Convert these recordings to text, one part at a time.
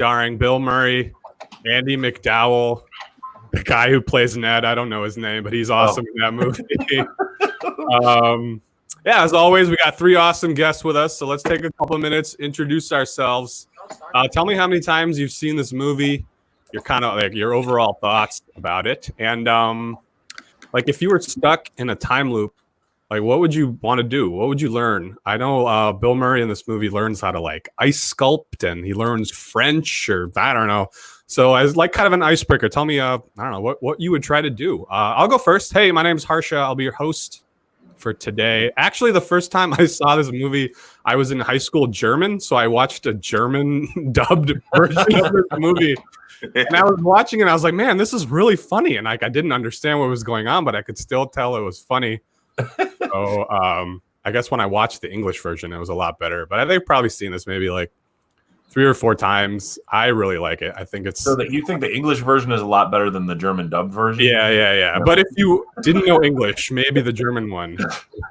starring Bill Murray, Andy McDowell, the guy who plays Ned. I don't know his name, but he's awesome in that movie. Yeah, as always, we got 3 awesome guests with us. So let's take a couple of minutes, introduce ourselves. Tell me how many times you've seen this movie, your overall thoughts about it. And like if you were stuck in a time loop, like what would you want to do? What would you learn? I know Bill Murray in this movie learns how to like ice sculpt, and he learns French, or I don't know. So as like kind of an icebreaker, tell me, I don't know, what you would try to do. I'll go first. Hey, my name's Harsha. I'll be your host for today. Actually, the first time I saw this movie, I was in high school German, so I watched a German dubbed version of this movie. And I was watching it, and I was like, man, this is really funny. And like I didn't understand what was going on, but I could still tell it was funny. So I guess when I watched the English version, it was a lot better. But I think I've probably seen this maybe like 3 or 4 times. I really like it. I think it's so that you think the English version is a lot better than the German dub version. Yeah. But if you didn't know English, maybe the German one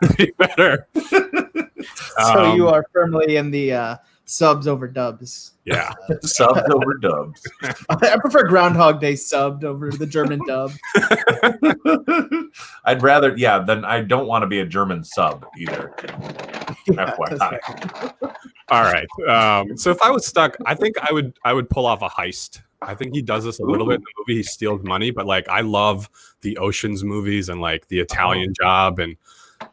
would be better. So you are firmly in the subs over dubs. Yeah, subs over dubs. I prefer Groundhog Day subbed over the German dub. I'd rather, then I don't want to be a German sub either. FYI. All right. So if I was stuck, I think I would pull off a heist. I think he does this a little bit in the movie. He steals money, but like I love the Ocean's movies and like the Italian Job, and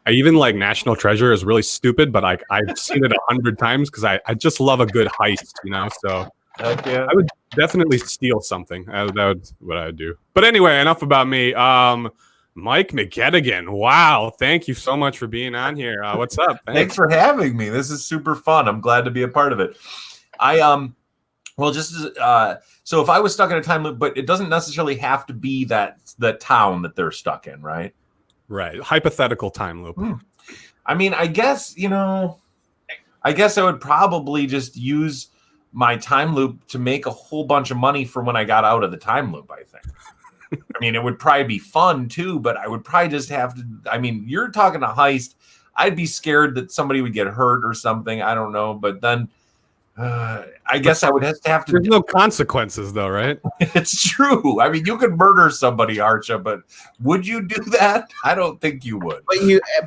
I even like National Treasure is really stupid, but like I've seen it 100 times because I just love a good heist, you know. So I would definitely steal something. That would what I'd do. But anyway, enough about me. Mike McGettigan. Wow, thank you so much for being on here. What's up? Thanks for having me. This is super fun. I'm glad to be a part of it. So if I was stuck in a time loop, but it doesn't necessarily have to be the town that they're stuck in, right? Right. Hypothetical time loop. I mean, I guess I would probably just use my time loop to make a whole bunch of money from when I got out of the time loop, I think. I mean, it would probably be fun too, but I would probably just have to, I mean, you're talking a heist. I'd be scared that somebody would get hurt or something. I don't know. But then I guess I would have to. There's no consequences though, right? It's true. I mean, you could murder somebody, Harsha, but would you do that? I don't think you would. But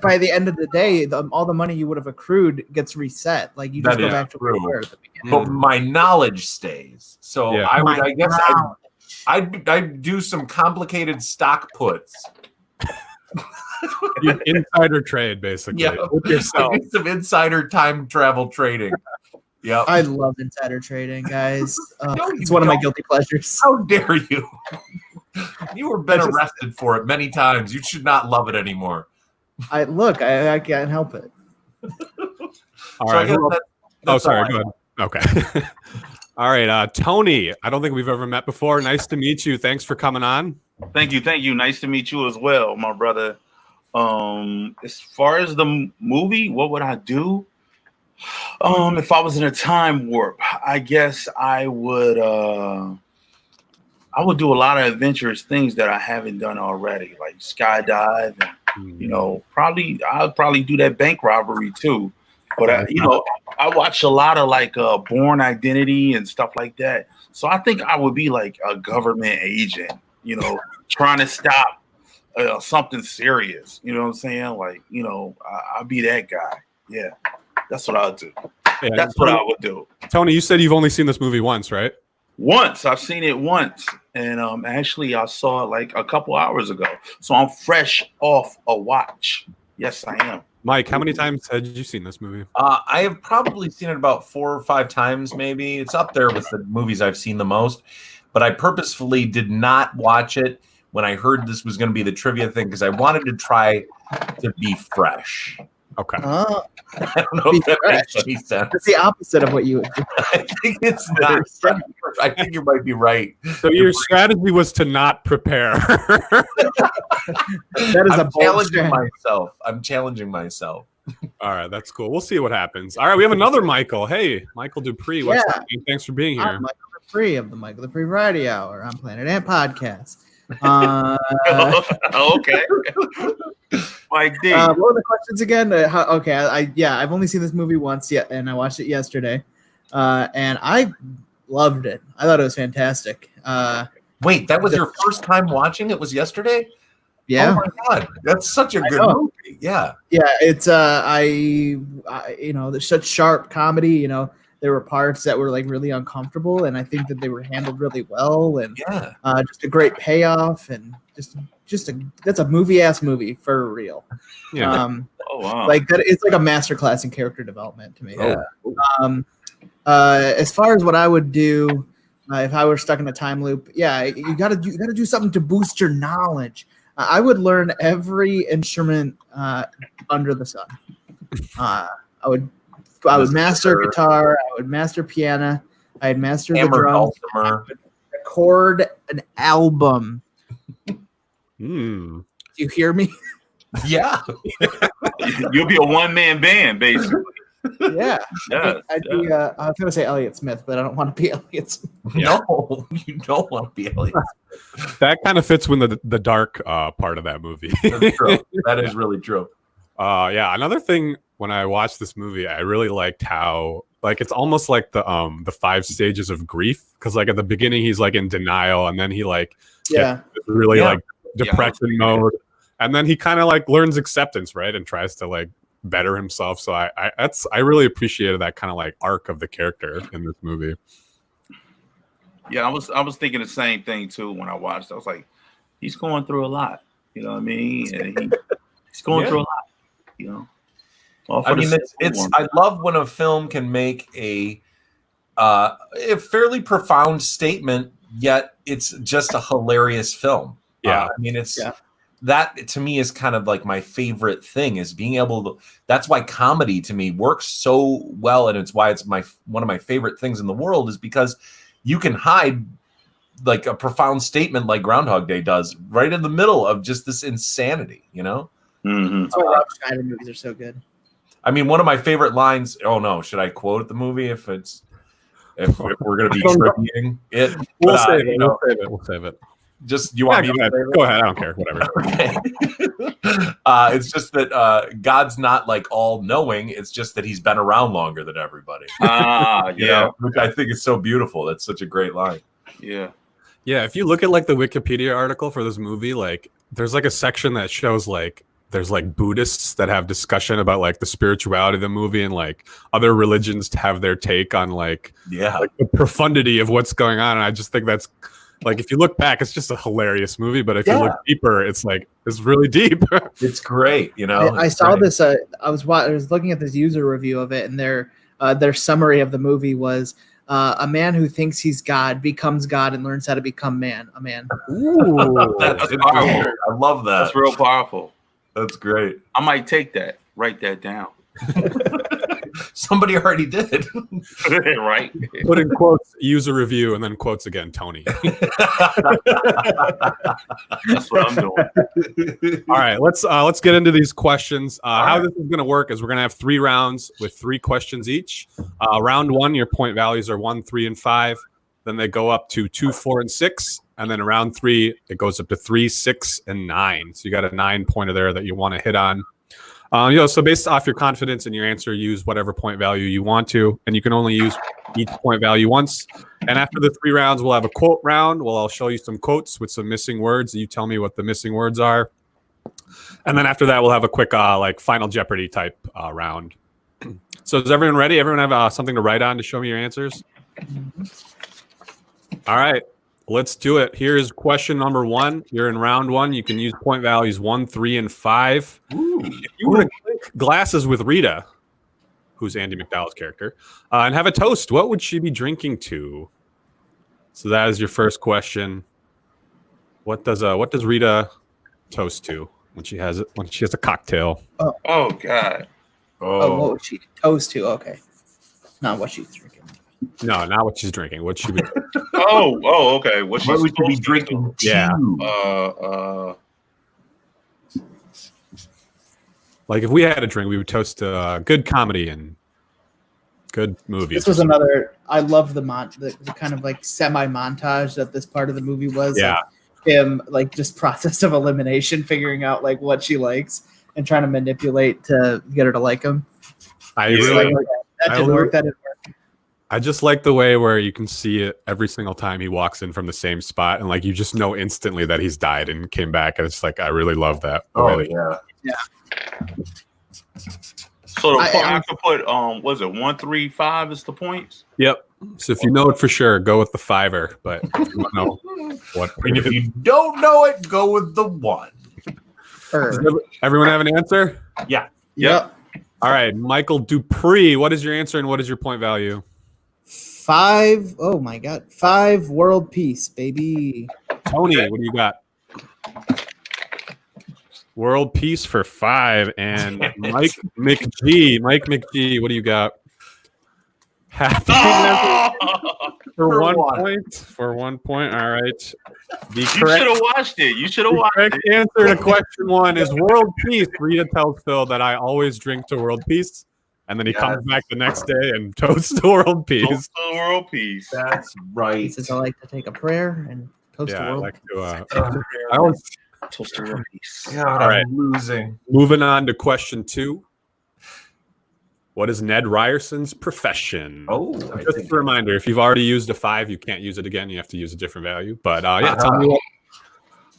by the end of the day, all the money you would have accrued gets reset. Like you just go back to where you were at the beginning. But my knowledge stays. So I'd do some complicated stock puts. Insider trade, basically. Yeah, with yourself. Some insider time travel trading. Yeah, I love insider trading, guys. It's one of my guilty pleasures. How dare you? You were been arrested for it many times. You should not love it anymore. I can't help it. All right. Sorry. Go ahead. Okay. All right, Tony. I don't think we've ever met before. Nice to meet you. Thanks for coming on. Thank you. Nice to meet you as well, my brother. As far as the movie, what would I do? If I was in a time warp, I guess I would do a lot of adventurous things that I haven't done already, like skydive, and I'll probably do that bank robbery too. But I watch a lot of like Born Identity and stuff like that. So I think I would be like a government agent, trying to stop something serious. You know what I'm saying? Like, I'll be that guy. Yeah. That's what I'll do. Yeah, That's what I would do. Tony, you said you've only seen this movie once, right? Once. I've seen it once. And actually, I saw it like a couple hours ago. So I'm fresh off a watch. Yes, I am. Mike, how many times had you seen this movie? I have probably seen it about 4 or 5 times, maybe. It's up there with the movies I've seen the most. But I purposefully did not watch it when I heard this was going to be the trivia thing because I wanted to try to be fresh. Okay. I don't know if that makes any sense. It's the opposite of what you would do. I think it's not. I think you might be right. So your strategy was to not prepare. That is I'm challenging myself. All right, that's cool. We'll see what happens. All right, we have another Michael. Hey, Michael Duprey. What's up? Thanks for being here. I'm Michael Duprey of the Michael Duprey Variety Hour on Planet Ant Podcast. Okay. Mike D. What were the questions again? I've only seen this movie once yet, and I watched it yesterday. And I loved it. I thought it was fantastic. Wait, that was your first time watching it? Was yesterday? Yeah. Oh my God, that's such a good movie. Yeah. Yeah, it's there's such sharp comedy. You know, there were parts that were like really uncomfortable, and I think that they were handled really well. And just a great payoff, and that's a movie movie for real. Yeah. Oh wow. Like that, it's like a masterclass in character development to me. Yeah. As far as what I would do if I were stuck in a time loop, you gotta do something to boost your knowledge. I would learn every instrument under the sun. I would master guitar. I would master piano. I'd master the drums. I would record an album. Do you hear me? Yeah. You'll be a one-man band, basically. Yeah. I'd be. I was gonna say Elliott Smith, but I don't want to be Elliott Smith. No, you don't want to be Elliott Smith. That kind of fits with the dark part of that movie. That's true. That is really true. Yeah. Another thing, when I watched this movie, I really liked how like it's almost like the 5 stages of grief, because like at the beginning he's like in denial, and then he like gets really like depression mode, and then he kind of like learns acceptance, right, and tries to like better himself. So I really appreciated that kind of like arc of the character in this movie. Yeah, I was thinking the same thing too when I watched. I was like, he's going through a lot, you know what I mean? And he's going through a lot, you know. I mean, I love when a film can make a fairly profound statement, yet it's just a hilarious film. Yeah, I mean, that to me is kind of like my favorite thing, is being able to. That's why comedy to me works so well, and it's why it's one of my favorite things in the world, is because you can hide like a profound statement like Groundhog Day does right in the middle of just this insanity, you know? Mm-hmm. That's why Rob Schneider movies are so good. I mean, one of my favorite lines. Oh no, should I quote the movie if we're going to be tributing it? We'll save it. We'll save it. Just you want me to go ahead? I don't care. Whatever. Okay. It's just that God's not like all knowing. It's just that he's been around longer than everybody. Yeah. Which I think is so beautiful. That's such a great line. Yeah. Yeah. If you look at like the Wikipedia article for this movie, like there's like a section that shows like there's like Buddhists that have discussion about like the spirituality of the movie, and like other religions to have their take on like the profundity of what's going on. And I just think that's like, if you look back, it's just a hilarious movie, but if you look deeper, it's like it's really deep. It's great, you know. I saw this. I was looking at this user review of it, and their summary of the movie was a man who thinks he's God becomes God and learns how to become a man. Ooh, that's powerful. I love that. That's real powerful. That's great. I might take that. Write that down. Somebody already did. Right. Put in quotes, user review, and then quotes again, Tony. That's what I'm doing. All right, let's get into these questions. How this is going to work is we're going to have 3 rounds with 3 questions each. Round 1, your point values are 1, 3, and 5. Then they go up to 2, 4, and 6. And then round 3, it goes up to 3, 6, and 9. So you got a 9-pointer there that you want to hit on. So based off your confidence in your answer, use whatever point value you want to, and you can only use each point value once. And after the 3 rounds, we'll have a quote round. Well, I'll show you some quotes with some missing words, and you tell me what the missing words are. And then after that, we'll have a quick like Final Jeopardy type round. So is everyone ready? Everyone have something to write on to show me your answers? All right. Let's do it. Here's question number 1. You're in round 1. You can use point values 1, 3, and 5. Ooh. If you were to clink glasses with Rita, who's Andy McDowell's character, and have a toast, what would she be drinking to? So that is your first question. What does Rita toast to when she has a cocktail? Oh God. Oh, what would she toast to? Okay, not what she's drinking. No, not what she's drinking. What she would. Okay. What would you be drinking? Yeah. Like if we had a drink, we would toast to good comedy and good movies. This was another. I love the kind of like semi montage that this part of the movie was. Yeah. Like him like just process of elimination, figuring out like what she likes and trying to manipulate to get her to like him. That didn't work. I just like the way where you can see it every single time he walks in from the same spot, and like you just know instantly that he's died and came back. And it's like I really love that. Yeah. So the point I have to put was it 135 is the points? Yep. So if you know it for sure, go with the 5. But if you don't know what, And if you don't know it, go with the 1. Does everyone have an answer? Yeah. Yep. All right, Michael Dupree. What is your answer and what is your point value? 5. Oh my God. 5 world peace, baby. Tony, what do you got? World peace for 5. And Mike McGee, what do you got? Happiness for 1 point. For 1 point. All right. You should have watched it. You should have watched it. The correct answer to question 1 is world peace. Rita tells Phil that I always drink to world peace. And then he comes back the next day and toasts to world peace. Toast to world peace. That's right. He says I like to take a prayer and toast the I world. like to. I always Toast to world peace. God, all right. I'm losing. Moving on to question 2. What is Ned Ryerson's profession? Oh, Just a reminder, if you've already used a 5, you can't use it again. You have to use a different value. But tell me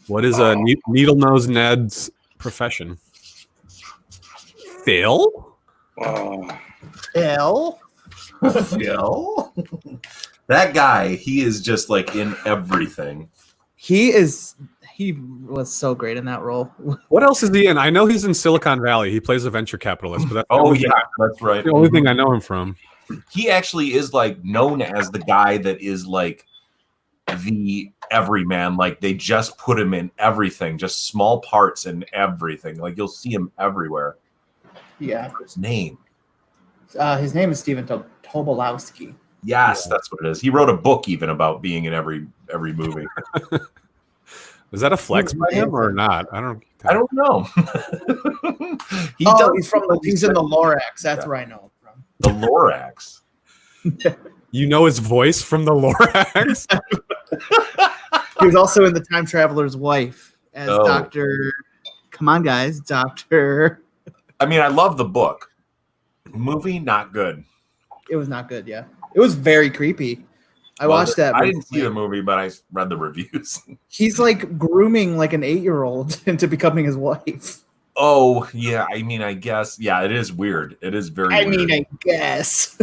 what is a needle-nosed Ned's profession? Phil? Phil? Phil? That guy, he is just like in everything. He was so great in that role. What else is he in? I know he's in Silicon Valley. He plays a venture capitalist, but that's right. the only thing I know him from. He actually is like known as the guy that is like the everyman. Like they just put him in everything, just small parts in everything. Like you'll see him everywhere. Yeah. His name is Stephen Tobolowsky. Yes, that's what it is. He wrote a book even about being in every movie. Is that a flex by him or not? I don't know. He's in the Lorax. That's where I know him from. The Lorax. You know his voice from the Lorax? He was also in The Time Traveler's Wife as Dr. Come on, guys. Dr. I mean, I love the book. Movie, not good. It was not good, yeah. It was very creepy. I watched that. I didn't see the movie, but I read the reviews. He's like grooming like an 8-year-old into becoming his wife. Oh, yeah. I mean, I guess. Yeah, it is weird. It is very weird. I guess.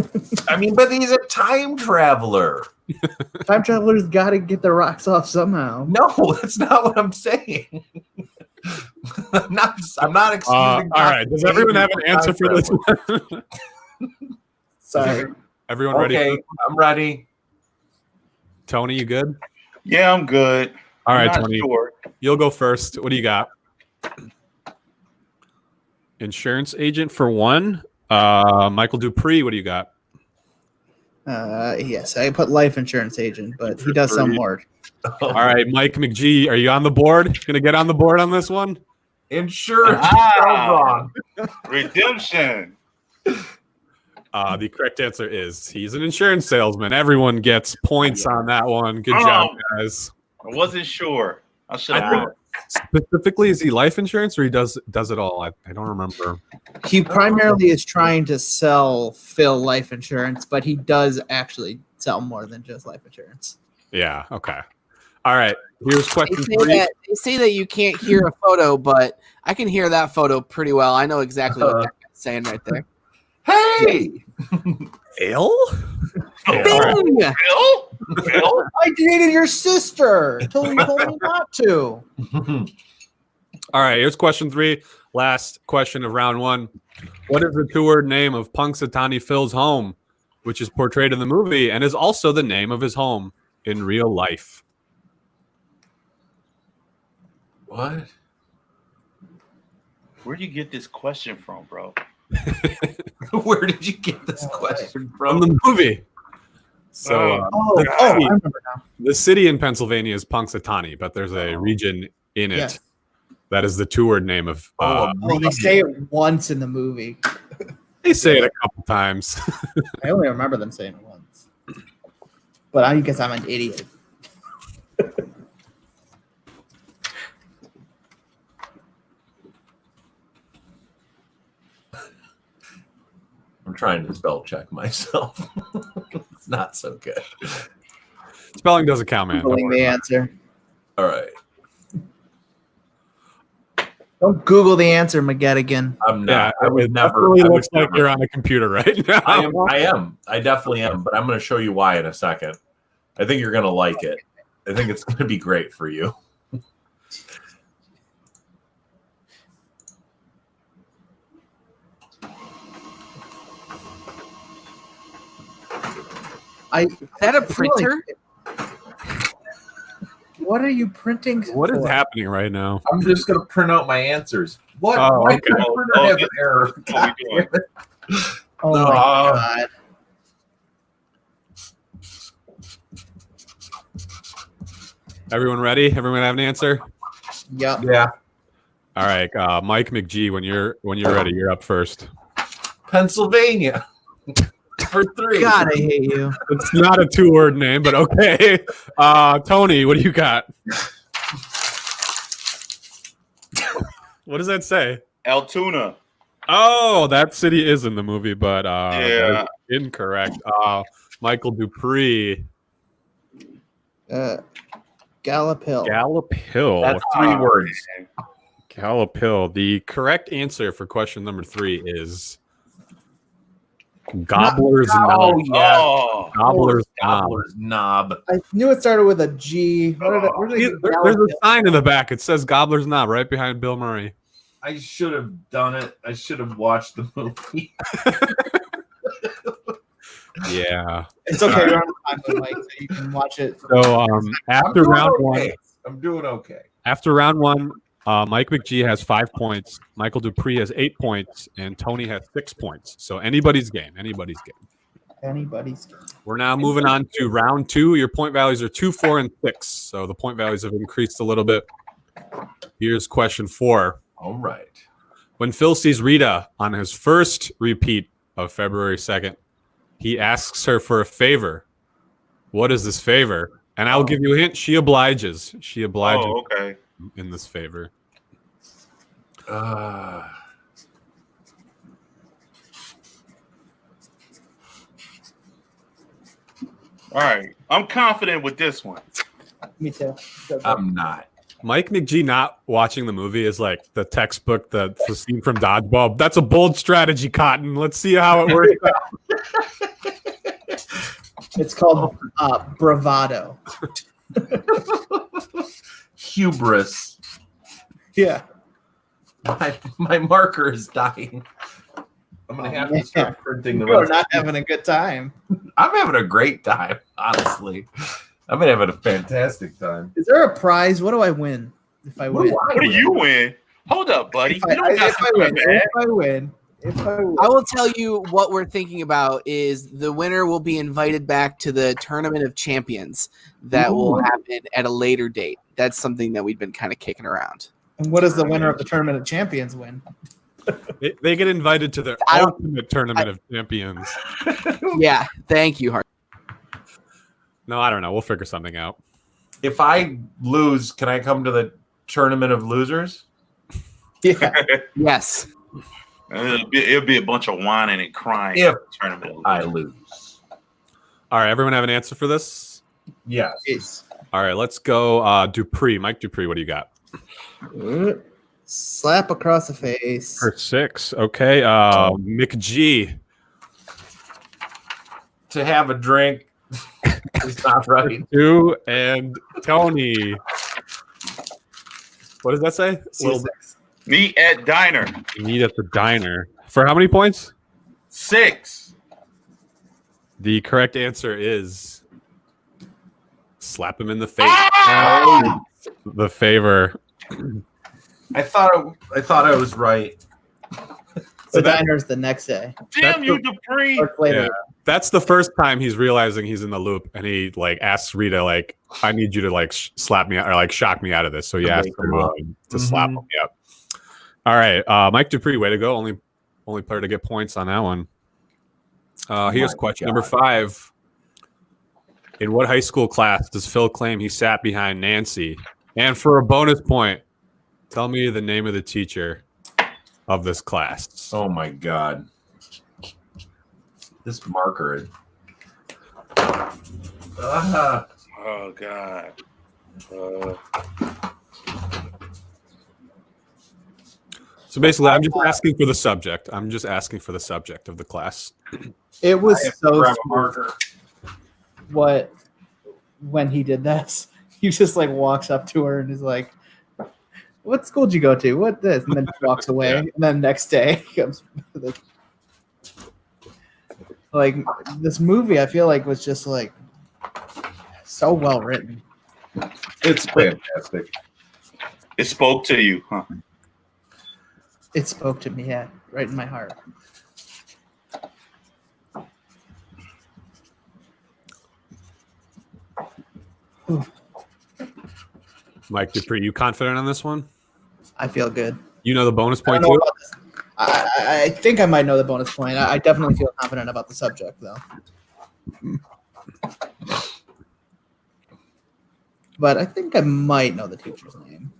I mean, but he's a time traveler. Time travelers got to get their rocks off somehow. No, that's not what I'm saying. I'm not excusing. All right. Does everyone have an answer for this one? Sorry. Everyone ready? Okay, I'm ready. Tony, you good? Yeah, I'm good. All right, I'm not Tony. sure. You'll go first. What do you got? Insurance agent for 1. Michael Dupree, what do you got? Yes, I put life insurance agent, but he does sound more. All right, Mike McGee, are you on the board? Gonna get on the board on this one? Insurance. Wrong. Redemption. The correct answer is he's an insurance salesman. Everyone gets points on that one. Good job, guys. I wasn't sure. I should have. Specifically, is he life insurance or he does it all? I don't remember. He primarily is trying to sell Phil life insurance, but he does actually sell more than just life insurance. Yeah. Okay. All right. Here's question 3. They say that you can't hear a photo, but I can hear that photo pretty well. I know exactly what that guy's saying right there. Hey, Phil? Bing! Phil? I dated your sister until you told me not to. All right, here's question 3. Last question of round 1. What is the 2-word name of Punxsutawney Phil's home, which is portrayed in the movie and is also the name of his home in real life? What? Where do you get this question from, bro? Where did you get this question From from? the movie. So I remember now. the city in Pennsylvania is Punxsutawney, but there's a region in it Yes. that is the 2-word name of. They say it once in the movie. They say it a couple times. I only remember them saying it once. But I guess I'm an idiot. I'm trying to spell check myself. It's not so good. Spelling doesn't count, man. Don't Googling worry. the answer. All right. Don't Google the answer, McGettigan. I'm not. Yeah, I would it never. definitely I would looks like never. you're on a computer right now. I am. I definitely am. But I'm going to show you why in a second. I think you're going to like it. I think it's going to be great for you. Is that a printer? What are you printing? What is for? happening right now? I'm just going to print out my answers. What? Oh, Why okay. did my printer have an error? God damn it. Oh No. my god! Everyone ready? Everyone have an answer? Yep. Yeah. All right, Mike McGee, when you're ready, you're up first. Pennsylvania. For 3. God, I hate you. It's not a 2-word name, but okay. Tony, what do you got? What does that say? Altoona. Oh, that city is in the movie, but Yeah. that's incorrect. Michael Dupree. Gallop Hill. Gallop Hill. That's 3 words. Gallop Hill. The correct answer for question number 3 is Gobbler's Knob. Oh, yeah. Oh, Gobbler's Knob. Gobbler's knob. I knew it started with a G. Where did it There's Gallop a Hill? sign in the back. It says Gobbler's Knob right behind Bill Murray. I should have done it. I should have watched the movie. Yeah. It's okay. You're on the time, Mike, so you can watch it. So after round okay. 1, I'm doing okay. after round 1, Mike McGee has 5 points, Michael Dupree has 8 points, and Tony has 6 points. So anybody's game. Anybody's game. Anybody's. We're now moving on to round 2. Your point values are 2, 4, and 6. So the point values have increased a little bit. Here's question 4. All right. When Phil sees Rita on his first repeat of February 2nd, he asks her for a favor. What is this favor? And I'll give you a hint. She obliges. She obliges okay. in this favor. Uh, All right. I'm confident with this one. Me too. I'm not. Mike McGee not watching the movie is like the textbook, the scene from Dodgeball. That's a bold strategy, Cotton. Let's see how it works out. It's called bravado. Hubris. Yeah. My marker is dying. I'm going to have to start printing the You're rest. not having a good time. I'm having a great time, honestly. I've been having a fantastic time. Is there a prize? What do I win if I win? What do you win? Hold up, buddy. If You don't got I win, something bad. if I win. I will tell you what we're thinking about is the winner will be invited back to the Tournament of Champions that will happen at a later date. That's something that we've been kind of kicking around. And what does the winner of the Tournament of Champions win? They get invited to the I don't- ultimate tournament of champions. Yeah, thank you, Hart. No, I don't know. We'll figure something out. If I lose, can I come to the tournament of losers? Yeah. Yes. It'll be a bunch of whining and crying. If tournament. I lose. All right, everyone have an answer for this? Yes. Yes. All right, let's go Dupree. Mike Dupree, what do you got? Slap across the face. For 6. Okay. McGee. To have a drink is not right. 2. And Tony. What does that say? C6. Meet at diner. Meet at the diner. For how many points? 6. The correct answer is slap him in the face. Ah! The favor. I thought I was right. The diner's the next day. Damn you, Dupree. Or later. Yeah. That's the first time he's realizing he's in the loop, and he like asks Rita, like, "I need you to like slap me or like shock me out of this." So he To asks wake him him up. to slap him. Yep. All right, Mike Dupree, way to go! Only player to get points on that one. Here's question number 5. In what high school class does Phil claim he sat behind Nancy? And for a bonus point, tell me the name of the teacher of this class. Oh my god. This marker. Oh God. So basically, I'm just asking for the subject. I'm just asking for the subject of the class. It was so grab a smooth. marker. When he did this, he just like walks up to her and is like, "What school did you go to? What this?" And then walks away. Yeah. And then next day he comes. Like this movie, I feel like was just like so well written. It's fantastic. It spoke to you, huh? It spoke to me, yeah, right in my heart. Mike Dupree, you confident on this one? I feel good. You know the bonus I point don't know too? about this. I think I might know the bonus point. I definitely feel confident about the subject, though. But I think I might know the teacher's name.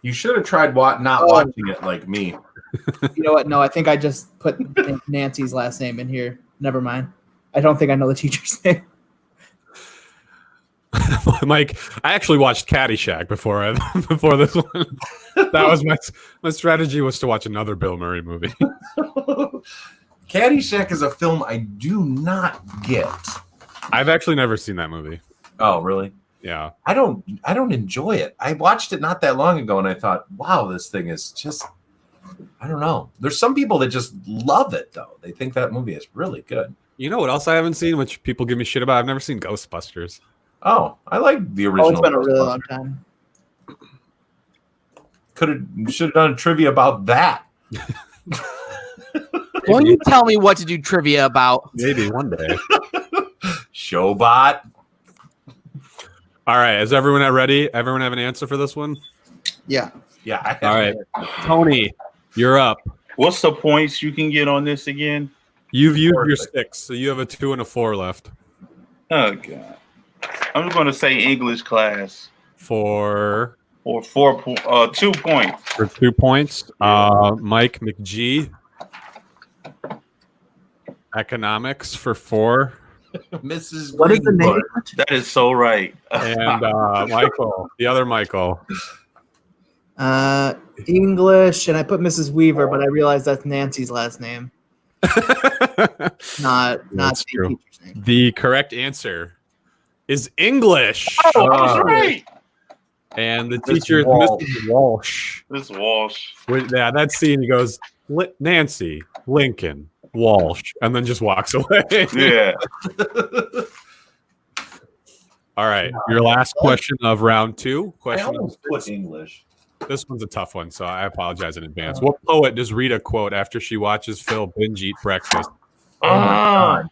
You should have tried not watching it like me. You know what? No, I think I just put Nancy's last name in here. Never mind. I don't think I know the teacher's name. Mike, I actually watched Caddyshack before this one. That was my strategy was to watch another Bill Murray movie. Caddyshack is a film I do not get. I've actually never seen that movie. Oh, really? Yeah. I don't enjoy it. I watched it not that long ago and I thought, wow, this thing is just, I don't know. There's some people that just love it though. They think that movie is really good. You know what else I haven't seen, which people give me shit about? I've never seen Ghostbusters. Oh, I like the original. Oh, it's been a really long time. Should have done a trivia about that. Won't you tell me what to do trivia about? Maybe one day. Showbot. All right. Is everyone ready? Everyone have an answer for this one? Yeah. Yeah. All right. Tony, you're up. What's the points you can get on this again? You've used your 6, so you have a 2 and a 4 left. Oh God. I'm going to say English class For 2 points. For 2 points. Mike McGee. Economics for 4. Mrs. What is the name? That is so right. And Michael, the other Michael. English, and I put Mrs. Weaver, but I realized that's Nancy's last name. Not That's the true. teacher's name. The correct answer is English. Oh, I was right. And the Miss teacher is Walsh. Mrs. Walsh. This Walsh. Yeah, that scene, he goes, Nancy, Lincoln, Walsh, and then just walks away. Yeah. All right, your last question of round 2. I Question. almost put English. This one's a tough one, so I apologize in advance. What poet does Rita quote after she watches Phil binge eat breakfast? Oh my God.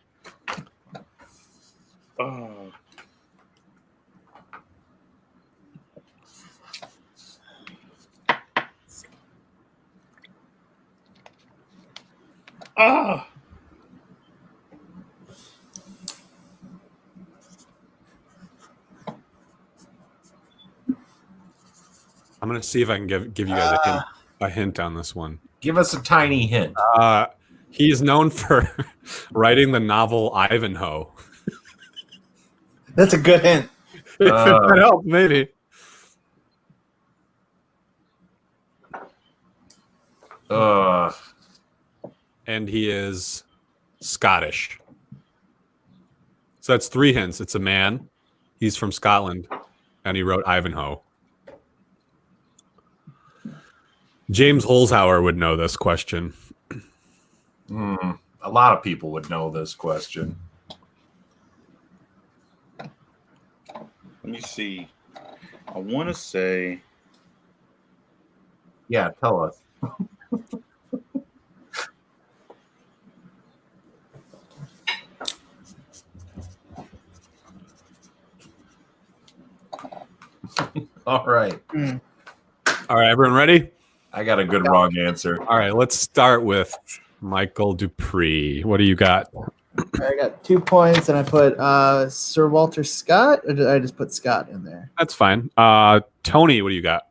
Oh. Ah. I'm gonna see if I can give you guys a hint on this one. Give us a tiny hint. He is known for writing the novel Ivanhoe. That's a good hint. If that helps, maybe. And he is Scottish. So that's 3 hints. It's a man. He's from Scotland, and he wrote Ivanhoe. James Holzhauer would know this question. A lot of people would know this question. Let me see. I want to say. Yeah, tell us. All right. All right, everyone ready? I got a good wrong answer. All right, let's start with Michael Dupree. What do you got? I got 2 points, and I put Sir Walter Scott, or did I just put Scott in there? That's fine. Tony, what do you got?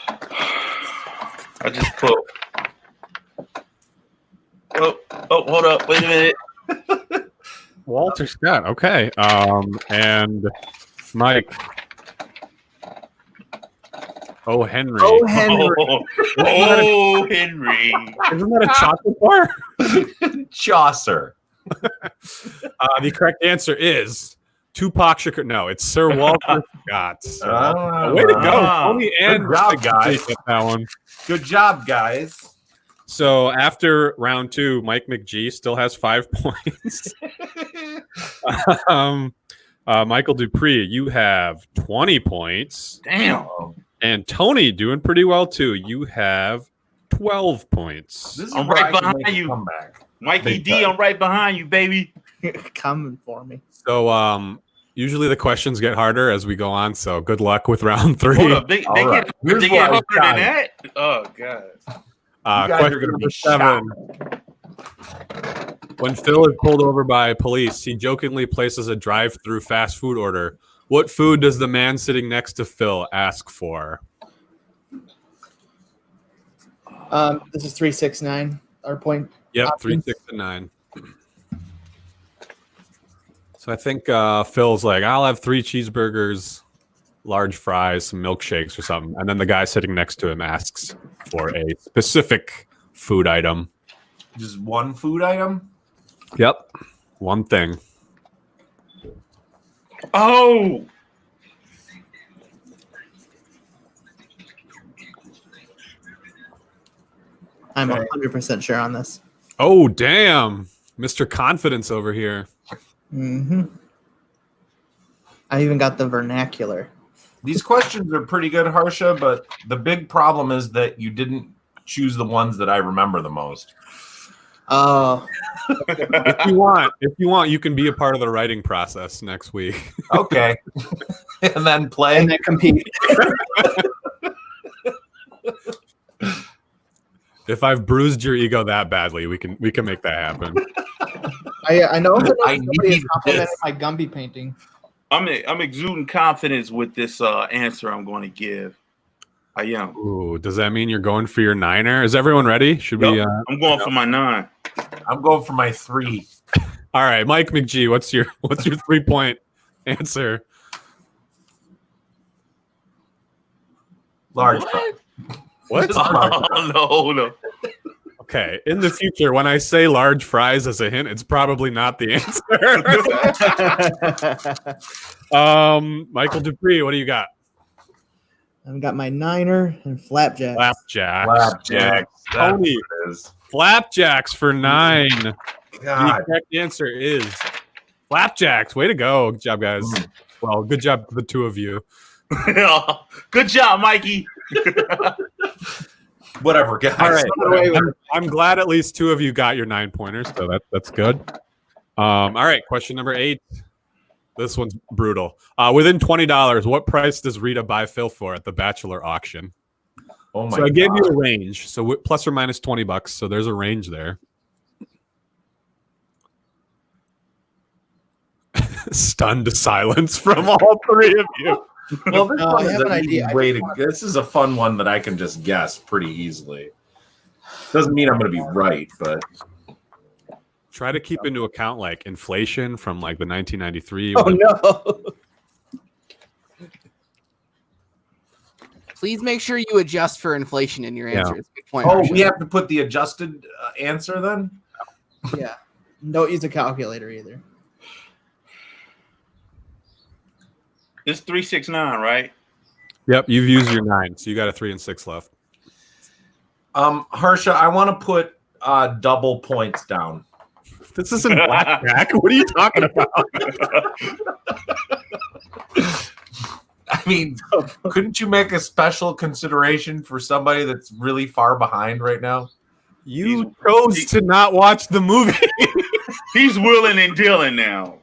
I just put Oh, hold up. Wait a minute. Walter Scott. Okay. And Mike. Oh, Henry. Oh, Henry. Oh, Henry. Isn't that a chocolate bar? Chaucer. The correct answer is Tupac Shakur. No, it's Sir Walter Scott. Way to go, Tony and good job, guys. That one. Good job, guys. So after round 2, Mike McGee still has 5 points. Michael Dupree, you have 20 points. Damn. And Tony doing pretty well too. You have 12 points. This is I'm where right I can behind make a you. comeback. Mikey D, I'm right behind you, baby. Coming for me. So usually the questions get harder as we go on. So good luck with round 3. Hold up. They right. Here's get where I harder than shine. that? Oh, God. You guys are Question gonna be number 7. When Phil is pulled over by police, he jokingly places a drive-thru fast food order. What food does the man sitting next to Phil ask for? This is 369. Our point. Yep, options. 3, 6, and 9. So I think Phil's like, I'll have 3 cheeseburgers, large fries, some milkshakes or something. And then the guy sitting next to him asks for a specific food item. Just one food item? Yep, one thing. Oh. I'm 100% sure on this. Oh, damn. Mr. Confidence over here. Mm-hmm. I even got the vernacular. These questions are pretty good, Harsha, but the big problem is that you didn't choose the ones that I remember the most. Oh, If you want, you can be a part of the writing process next week. Okay. And then play. and then compete. If I've bruised your ego that badly, we can make that happen. I know that I somebody has need complimented this. my Gumby painting. I'm exuding confidence with this answer I'm going to give. I am. Ooh, does that mean you're going for your 9er? Is everyone ready? Should we? I'm going for my 9. I'm going for my 3. All right, Mike McGee, what's your 3-point answer? Large fry. What? Just large fry. Oh, no. Okay, in the future, when I say large fries as a hint, it's probably not the answer. Michael Dupree, what do you got? I've got my 9er and flapjack. Flapjacks. Flapjacks. That's Tony, what it is. flapjacks for 9. God. The correct answer is flapjacks. Way to go. Good job, guys. Well, good job to the two of you. Good job, Mikey. Whatever, guys. All right. I'm glad at least 2 of you got your 9-pointers, so that's good. All right, question number 8. This one's brutal. Within $20, what price does Rita buy Phil for at the bachelor auction? Oh my So I gave God. you a range, so plus or minus $20, so there's a range there. Stunned silence from all 3 of you. Well, this No, one I is have an an easy idea. way to. This is a fun one that I can just guess pretty easily. Doesn't mean I'm going to be right, but Try to keep into account like inflation from like the 1993. Oh no! Please make sure you adjust for inflation in your Yeah. answers. Good point. oh, Harsha. we have to put the adjusted answer then. Yeah, don't use a calculator either. It's 369, right? Yep, you've used your 9, so you got a 3 and 6 left. Harsha, I want to put double points down. This isn't blackjack. What are you talking about? I mean, couldn't you make a special consideration for somebody that's really far behind right now? You chose to not watch the movie. He's willing and dealing now.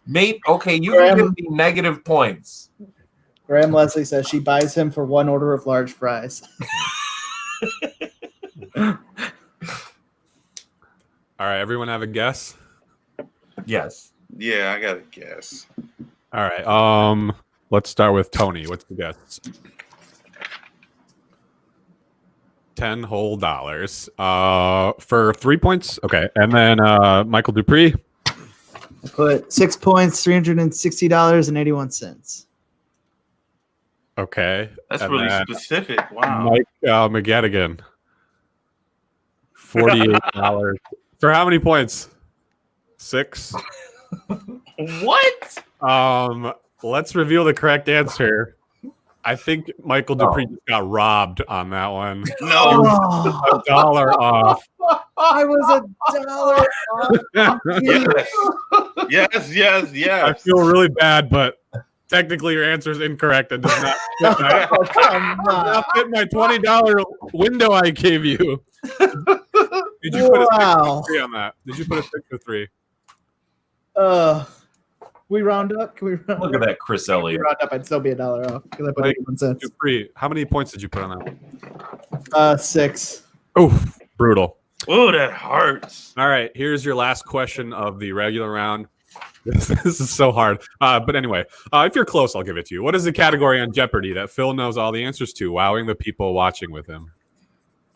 Mate, okay, you can give me negative points. Graham Leslie says she buys him for 1 order of large fries. All right, everyone have a guess? Yes. Yeah, I got to guess. All right. Let's start with Tony. What's the guess? 10 whole dollars. For 3 points. Okay. And then Michael Dupree. I put 6 points, $360.81. Okay. That's And really then specific. Wow. Mike McGettigan. $48. For how many points? 6. What? Let's reveal the correct answer. I think Michael Dupree just got robbed on that one. No. Oh, $1 off. I was $1 off. Yes. I feel really bad, but technically your answer is incorrect and does not fit my, Oh, come does on. not fit my $20 window I gave you. Did you put a 6 Wow. or 3 on that? Did you put a 6 or 3? We round up? Can we round Look at that, Chris If we Elliott. round up, I'd still be $1 off because I put Mike, 81 cents. Dupree, how many points did you put on that one? 6. Oh, brutal. Oh, that hurts. All right, here's your last question of the regular round. This is so hard. But anyway, if you're close, I'll give it to you. What is the category on Jeopardy that Phil knows all the answers to, wowing the people watching with him?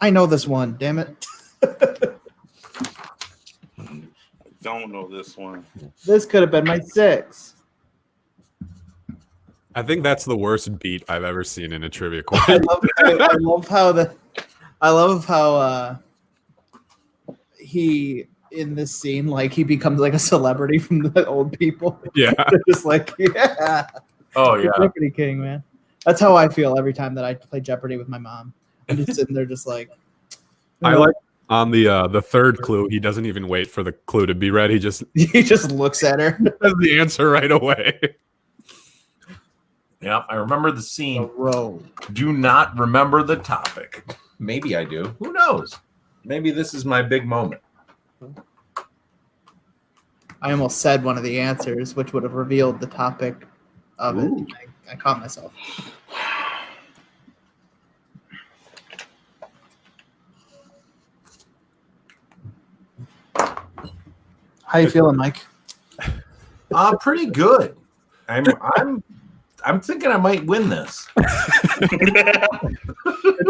I know this one. Damn it. Don't know this one. This could have been my 6. I think that's the worst beat I've ever seen in a trivia I question. love how he in this scene, like, he becomes like a celebrity from the old people. Yeah. They're just like, yeah. Oh, The yeah. Jeopardy king, man. That's how I feel every time that I play Jeopardy with my mom. I'm just sitting there just like, I like on the third clue, he doesn't even wait for the clue to be read. He just he just looks at her. has the answer right away. Yeah, I remember the scene. Roll. Do not remember the topic. Maybe I do. Who knows? Maybe this is my big moment. I almost said one of the answers, which would have revealed the topic of Ooh. it. I caught myself. How you feeling, Mike? Pretty good. I'm thinking I might win this.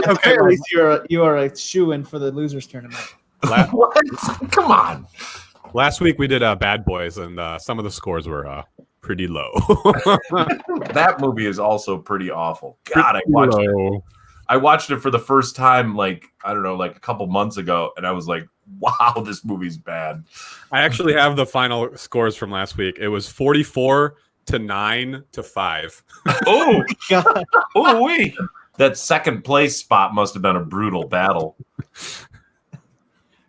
Okay, at least you are a shoe-in for the losers tournament. What? Come on. Last week we did Bad Boys, and some of the scores were pretty low. That movie is also pretty awful. God, I watched it for the first time, like, I don't know, like a couple months ago, and I was like, wow, this movie's bad. I actually have the final scores from last week. It was 44 to 9 to 5. Oh, God. oh, wait. That second place spot must have been a brutal battle.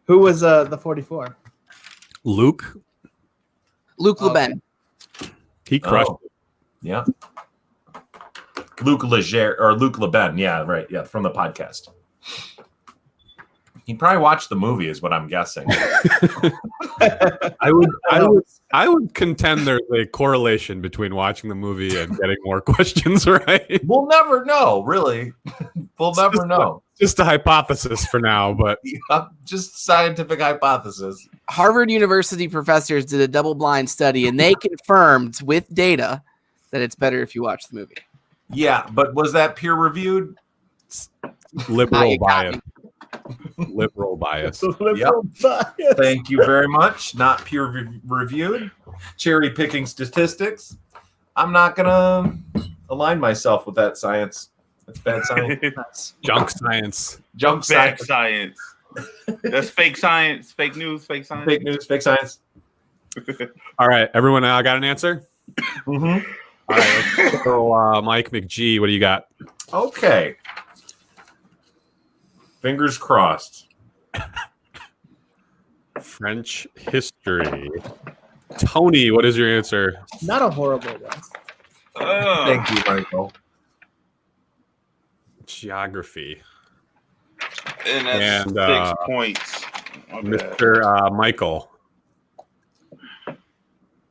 Who was the 44? Luke, Luke Leben. he crushed Oh, yeah. Luke Leger or Luke Leben. Yeah, right. Yeah, from the podcast. He probably watched the movie, is what I'm guessing. I would contend there's a correlation between watching the movie and getting more questions right. We'll never know, really. We'll never know. Just a hypothesis for now, but Yeah, just scientific hypothesis. Harvard University professors did a double-blind study, and they confirmed with data that it's better if you watch the movie. Yeah, but was that peer reviewed? liberal you got bias. me. Liberal bias. Thank you very much. Not peer reviewed. Cherry picking statistics. I'm not gonna align myself with that science. That's bad science. Junk science. Junk Bad science. science. That's fake science. Fake news. Fake science. Fake news. Fake science. All right, everyone got an answer? Mm-hmm. All right, let's go, Mike McGee, what do you got? Okay. Fingers crossed. French history. Tony, what is your answer? Not a horrible one. Thank you, Michael. Geography. And that's And, 6 points. Okay. Mr. Michael.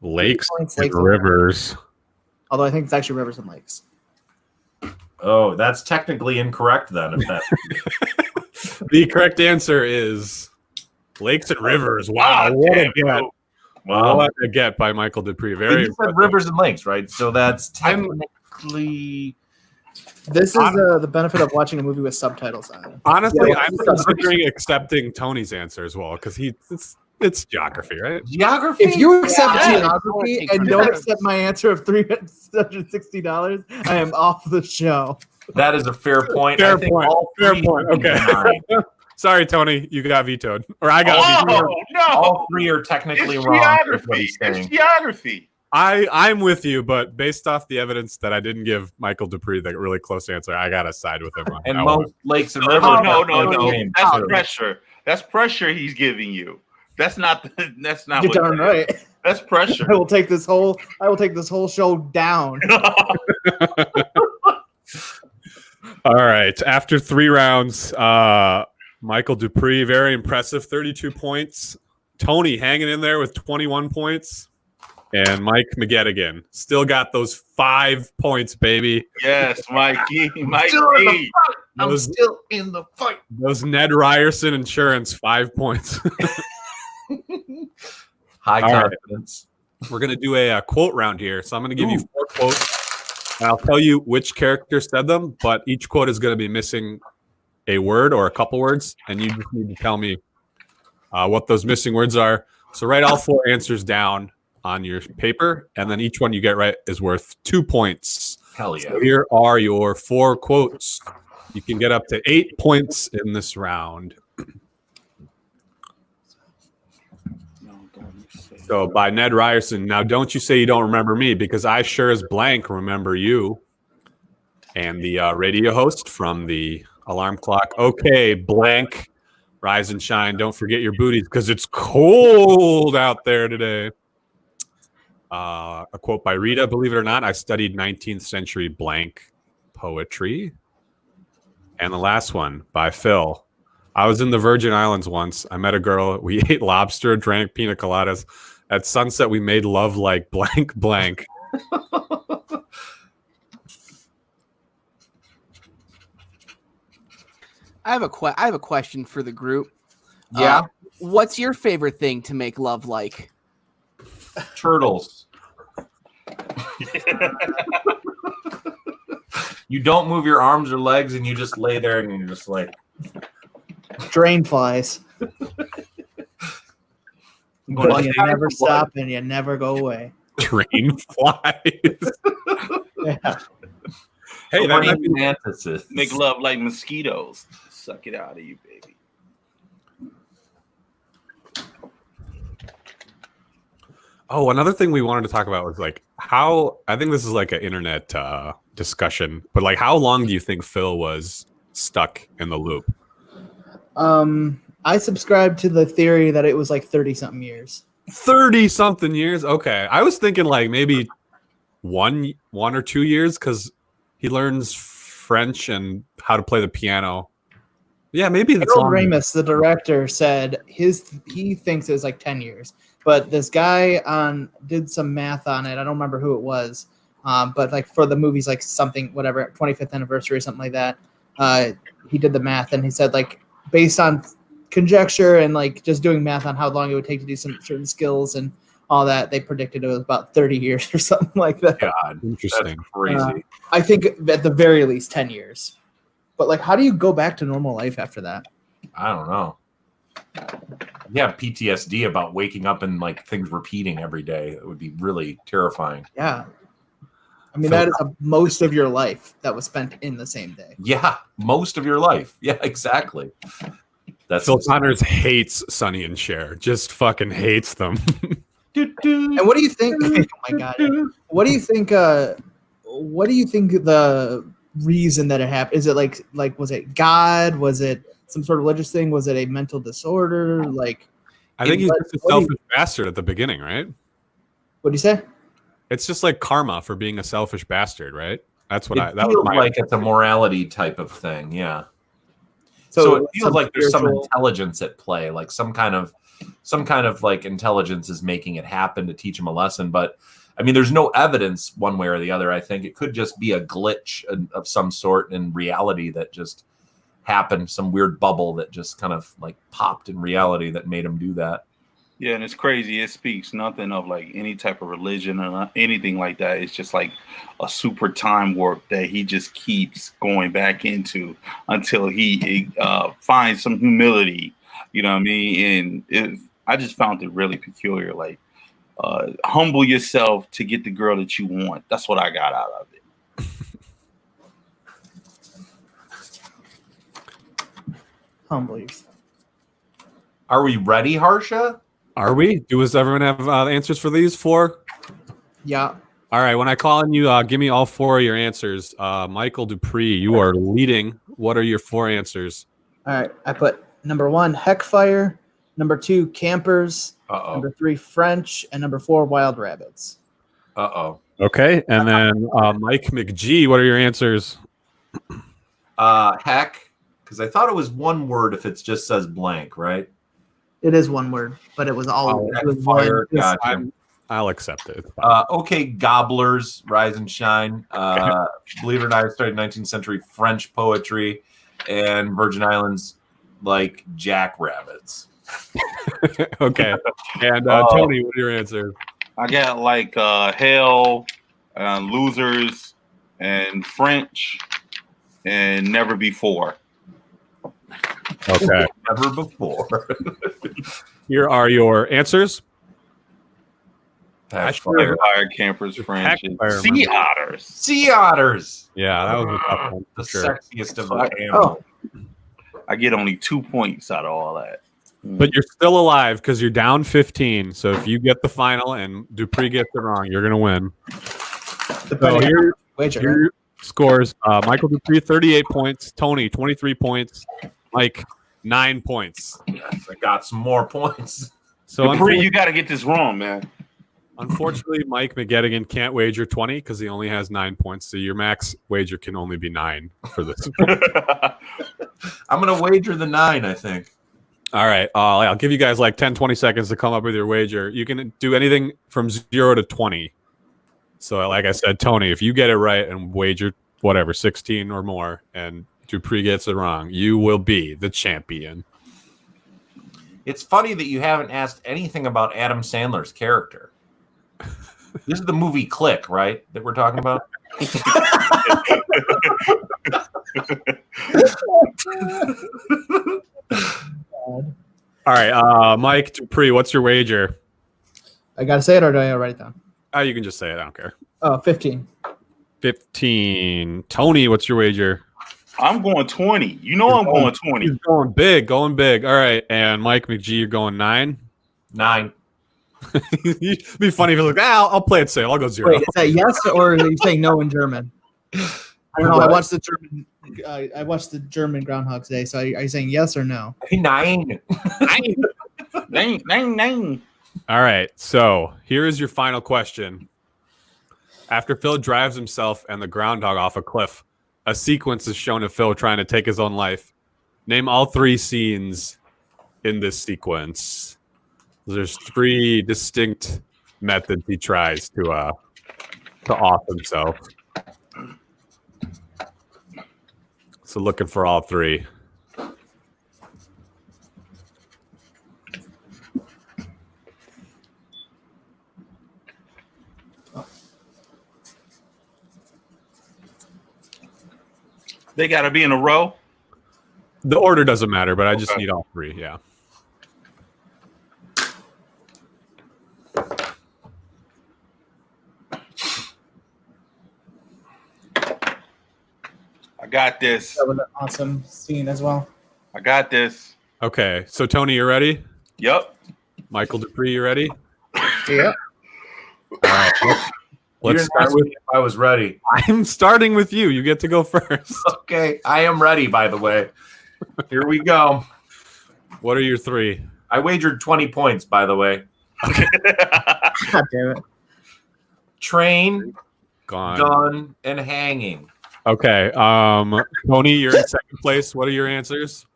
Lakes Points, and lakes and rivers. Although I think it's actually rivers and lakes. Oh, that's technically incorrect then. If that The correct answer is lakes and rivers. Wow, Ah, what a damn. get. wow. What a get by Michael Dupree. Very You said impressive. rivers and lakes, right? So that's technically This is the benefit of watching a movie with subtitles on. Honestly, Yeah, I'm considering accepting Tony's answer as well because it's geography, right? Geography. If you accept Yeah. geography and don't accept my answer of $360, I am off the show. That is a fair point. Fair I think point. all Fair three point. should be Okay. denied. Sorry, Tony, you got vetoed, or I got vetoed. Oh no! All three are technically It's wrong. is what geography. he's It's saying. geography. I'm with you, but based off the evidence that I didn't give Michael Dupree the really close answer, I gotta side with him on And that most one. lakes and rivers. No, are no. named That's too. pressure. That's pressure he's giving you. That's not. That's not. You're what darn that is. right. That's pressure. I will take this whole show down. All right, after 3 rounds, Michael Dupree, very impressive, 32 points. Tony hanging in there with 21 points. And Mike McGettigan still got those 5 points, baby. Yes, Mikey. I'm still in the fight. Those Ned Ryerson insurance 5 points. High All right. confidence. We're going to do a quote round here. So I'm going to give you 4 quotes. And I'll tell you which character said them, but each quote is going to be missing a word or a couple words. And you just need to tell me what those missing words are. So write all 4 answers down on your paper, and then each one you get right is worth 2 points. Hell yeah. So here are your 4 quotes. You can get up to 8 points in this round. So by Ned Ryerson. Now, don't you say you don't remember me, because I sure as blank remember you. And the radio host from the alarm clock. Okay, blank. Rise and shine. Don't forget your booties, because it's cold out there today. A quote by Rita. Believe it or not, I studied 19th century blank poetry. And the last one by Phil. I was in the Virgin Islands once. I met a girl. We ate lobster, drank pina coladas. At sunset, we made love like blank blank. I have a question for the group. Yeah. What's your favorite thing to make love like? Turtles. You don't move your arms or legs, and you just lay there, and you're just like Drain flies. going, You never stop and you never go away. Train flies. Yeah. Hey, that might be mantises. Make love like mosquitoes. Suck it out of you, baby. Oh, another thing we wanted to talk about was like how I think this is like an internet discussion, but like how long do you think Phil was stuck in the loop? I subscribe to the theory that it was like 30-something years. 30-something years. Okay, I was thinking like maybe one or 2 years because he learns French and how to play the piano. Yeah, maybe that's Harold long. Ramis, the director, said he thinks it was like 10 years. But this guy did some math on it. I don't remember who it was. But like for the movies, like something, whatever, 25th anniversary or something like that, he did the math and he said like based on conjecture and like just doing math on how long it would take to do some certain skills and all that, they predicted it was about 30 years or something like that. God, Interesting. that's crazy. I think at the very least 10 years. But like, how do you go back to normal life after that? I don't know. Yeah, PTSD about waking up and like things repeating every day. It would be really terrifying. Yeah. I mean, that is most of your life that was spent in the same day. Yeah, most of your life. Yeah, exactly. That's Phil Connors hates Sonny and Cher. Just fucking hates them. And what do you think? Oh my god! What do you think? What do you think the reason that it happened? Is it like was it God? Was it some sort of religious thing? Was it a mental disorder? Like, I think he's just a selfish bastard at the beginning, right? What do you say? It's just like karma for being a selfish bastard, right? That's what it that was feels my like it's a morality type of thing. Yeah. So it feels like there's some intelligence at play, like some kind of like intelligence is making it happen to teach him a lesson. But I mean, there's no evidence one way or the other. I think it could just be a glitch of some sort in reality that just happened, some weird bubble that just kind of like popped in reality that made him do that. Yeah, and it's crazy. It speaks nothing of like any type of religion or anything like that. It's just like a super time warp that he just keeps going back into until he finds some humility. You know what I mean? And I just found it really peculiar. Like, humble yourself to get the girl that you want. That's what I got out of it. Humble yourself. Are we ready, Harsha? Are we? Does everyone have answers for these four? Yeah. All right. When I call on you, give me all four of your answers. Michael Dupree, you are leading. What are your four answers? All right. I put number 1, Heckfire. Number 2, Campers. Number 3, French. And number 4, Wild Rabbits. Okay. And then Mike McGee, what are your answers? Heck, because I thought it was one word if it just says blank, right? It is one word, but it was all. It was Fire. one. Gotcha. I'll accept it. Okay, Gobblers, Rise and Shine. Believe it or not, I studied 19th century French poetry, and Virgin Islands like jackrabbits. Okay. And Tony, what are your answers? I got like Hell, Losers, and French, and Never Before. Okay. Never before. Here are your answers. Fire. Fire, Campers, French, and Fire, Sea Otters. Sea otters. Yeah, that was a tough one. The For sure. sexiest of the animals. I get only 2 points out of all that. But you're still alive because you're down 15. So if you get the final and Dupree gets it wrong, you're going to win. So here your scores. Michael Dupree, 38 points. Tony, 23 points. Mike, 9 points. Yes, I got some more points. So Dupree, you got to get this wrong, man. Unfortunately, Mike McGettigan can't wager 20 because he only has 9 points. So your max wager can only be 9 for this. I'm going to wager the 9, I think. All right. I'll give you guys like 10, 20 seconds to come up with your wager. You can do anything from 0 to 20. So like I said, Tony, if you get it right and wager whatever, 16 or more, and Dupree gets it wrong, you will be the champion. It's funny that you haven't asked anything about Adam Sandler's character. This is the movie Click, right? That we're talking about? All right. Mike Dupree, what's your wager? I got to say it, or do I write it down? You can just say it. I don't care. Oh, 15. 15. Tony, what's your wager? I'm going 20. You know I'm going 20. He's going big, going big. All right. And Mike McGee, you're going 9? 9. It'd be funny if you're like, I'll play it safe. I'll go 0. Wait, is that yes, or are you saying no in German? I don't know. I watched the German. I watched the German Groundhog today. So are you saying yes or no? 9. 9. All right. So here is your final question. After Phil drives himself and the groundhog off a cliff, a sequence is shown of Phil trying to take his own life. Name all 3 scenes in this sequence. There's 3 distinct methods he tries to off himself. So looking for all 3. They got to be in a row. The order doesn't matter, but I just need all 3. Yeah. I got this. That was an awesome scene as well. I got this. Okay. So Tony, you ready? Yep. Michael Dupree, you ready? Yeah. All right. Let's start with. If I was ready. I'm starting with you. You get to go first. Okay, I am ready, by the way. Here we go. What are your 3? I wagered 20 points, by the way. God damn it. Train, Gone. gun, and hanging. Okay. Tony, you're in second place. What are your answers?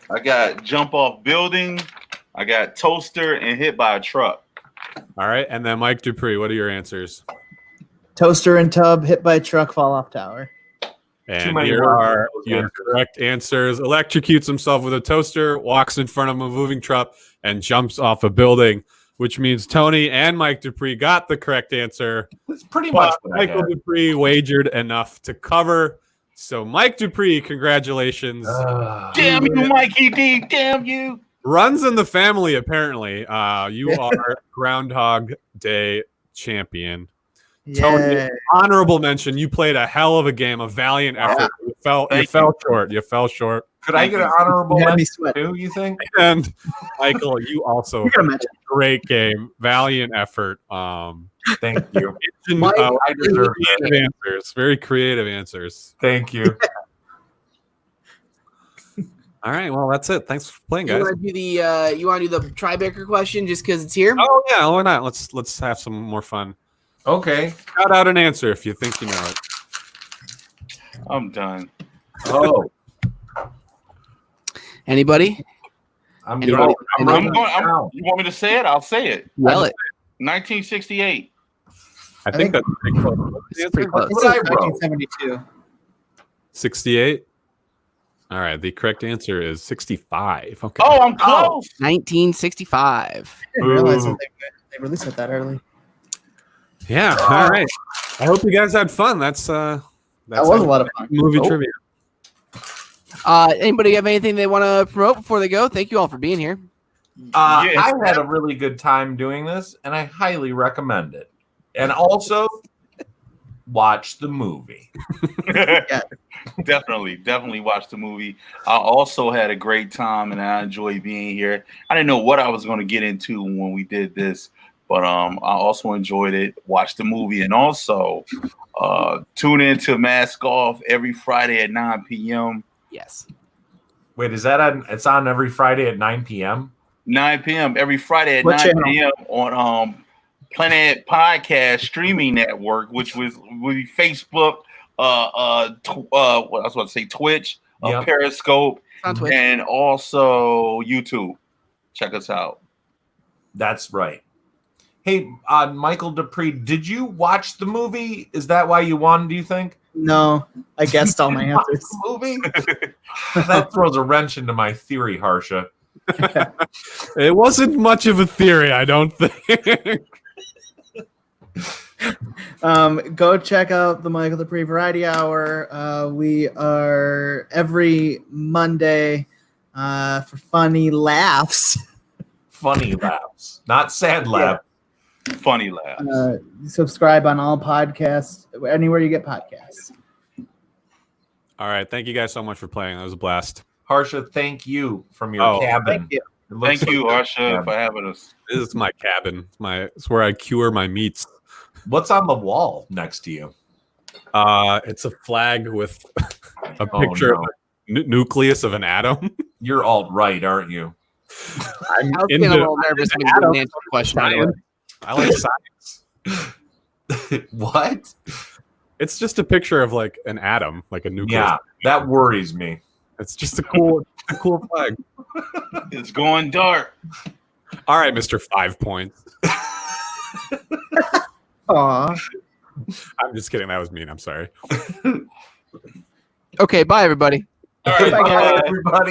I got jump off building. I got toaster and hit by a truck. All right. And then Mike Dupree, what are your answers? Toaster and tub, hit by truck, fall off tower. And here are your correct answers. Electrocutes himself with a toaster, walks in front of a moving truck, and jumps off a building. which means Tony and Mike Dupree got the correct answer. That's pretty much But what I Michael had. Dupree wagered enough to cover. So, Mike Dupree, congratulations. Damn you, Mikey D. Damn you. Runs in the family, apparently. You are Groundhog Day champion. Tony, Yeah. honorable mention. You played a hell of a game, a valiant effort. You fell short. You fell short. Could I get an honorable You had me mention sweat. too, you think? And Michael, you also You gotta mention. great game, valiant effort. Thank you. Mike, I deserve it. Creative answers, very creative answers. Thank you. All right, well that's it. Thanks for playing, You guys. want to do the Tribeca question just because it's here? Oh yeah, why not? Let's have some more fun. Okay. Shout out an answer if you think you know it. I'm done. Oh, Anybody? I'm Anybody? going. You want me to say it? I'll say it. Yell it. 1968. I think that's pretty close. It's pretty close. What I wrote. 1972. 68. All right, the correct answer is 65. Okay. Oh, I'm close. 1965. I didn't realize that they released it that early. Yeah. All right. I hope you guys had fun. That's That was a lot of fun. movie Oh. trivia. Anybody have anything they want to promote before they go? Thank you all for being here. Yes. I had a really good time doing this, and I highly recommend it. And also, watch the movie. Definitely watch the movie. I also had a great time and I enjoyed being here. I didn't know what I was going to get into when we did this, but I also enjoyed it. Watch the movie and also tune in to Mask Off every Friday at 9 p.m. Yes. Wait, is that on? It's on every Friday at 9 p.m. 9 p.m. every Friday at What 9 channel? p.m. on Planet Podcast Streaming Network, which was Facebook, what I was about to say, Twitch, Yep. Periscope, On Twitch. and also YouTube. Check us out. That's right. Hey, Michael Dupree, did you watch the movie? Is that why you won, do you think? No, I guessed all my Watch answers. the movie? That throws a wrench into my theory, Harsha. It wasn't much of a theory, I don't think. Go check out the Michael Dupree Variety Hour. We are every Monday for funny laughs. Funny laughs, not sad laughs. Funny laughs. Subscribe on all podcasts, anywhere you get podcasts. All right, thank you guys so much for playing. That was a blast. Harsha, thank you from your Oh, cabin. Thank you. It looks Thank you, like- Harsha, for having us. This is my cabin. It's where I cure my meats. What's on the wall next to you? It's a flag with a Oh, picture no. of the nucleus of an atom. You're alt-right, aren't you? I'm I was getting a little nervous when you didn't answer the question. science. I like science. What? It's just a picture of like an atom, like a nucleus. Yeah, that worries me. It's just a cool flag. It's going dark. All right, Mr. 5 points. Aw. I'm just kidding. That was mean. I'm sorry. Okay, bye, everybody. All right, Bye, bye. guys. Everybody.